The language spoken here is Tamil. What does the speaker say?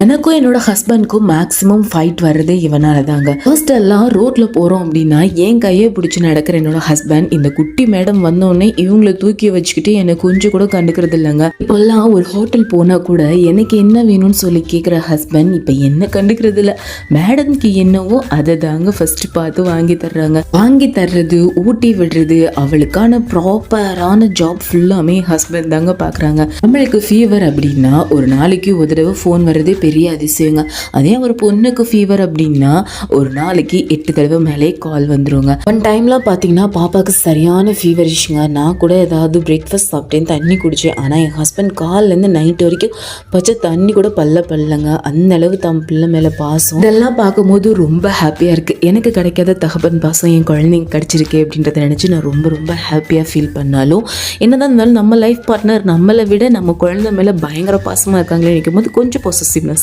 எனக்கும் என்னோட ஹஸ்பண்ட்க்கும் மேக்ஸிமம் ஃபைட் வர்றதே இவனால தாங்க. ஃபர்ஸ்ட் எல்லாம் ரோட்ல போறோம் அப்படின்னா என் கையை பிடிச்சி நடக்கிற என்னோட ஹஸ்பண்ட் இந்த குட்டி மேடம் வந்தோடனே இவங்களை தூக்கி வச்சுக்கிட்டு எனக்கு கொஞ்சம் கூட கண்டுக்கிறது இல்லைங்க. இப்பெல்லாம் ஒரு ஹோட்டல் போனா கூட எனக்கு என்ன வேணும்னு சொல்லி கேட்குற ஹஸ்பண்ட் இப்ப என்ன கண்டுக்கிறது இல்லை. மேடம்க்கு என்னவோ அதை தாங்க ஃபர்ஸ்ட் பார்த்து வாங்கி தர்றாங்க. வாங்கி தர்றது, ஊட்டி விடுறது, அவளுக்கான ப்ராப்பரான ஜாப் ஃபுல்லாமே ஹஸ்பண்ட் தாங்க பாக்குறாங்க. நம்மளுக்கு ஃபீவர் அப்படின்னா ஒரு நாளைக்கு ஒரு தடவை ஃபோன் வர்றதே பெரிய அதிசயங்க. அதே ஒரு பொண்ணுக்கு ஃபீவர் அப்படின்னா ஒரு நாளைக்கு 8 தடவை மேலே கால் வந்துருங்க. ஒன் டைம்லாம் பார்த்தீங்கன்னா பாப்பாவுக்கு சரியான ஃபீவர் இஷ்யூங்க. நான் கூட ஏதாவது பிரேக்ஃபாஸ்ட் சாப்பிட்டேன், தண்ணி குடிச்சேன். ஆனால் என் ஹஸ்பண்ட் காலிலேருந்து நைட் வரைக்கும் பச்சை தண்ணி கூட பல்லங்க. அந்த அளவு தம் பிள்ளை மேலே பாசம். இதெல்லாம் பார்க்கும்போது ரொம்ப ஹாப்பியாக இருக்குது. எனக்கு கிடைக்காத தகப்பன் பாசம் என் குழந்தைங்க கிடைச்சிருக்கே அப்படின்றத நினச்சி நான் ரொம்ப ரொம்ப ஹாப்பியாக ஃபீல் பண்ணாலும், என்னதான் இருந்தாலும் நம்ம லைஃப் பார்ட்னர் நம்மளை விட நம்ம குழந்தை மேலே பயங்கர பாசமாக இருக்காங்களே நினைக்கும் போது கொஞ்சம் பொசசிவ்னஸ்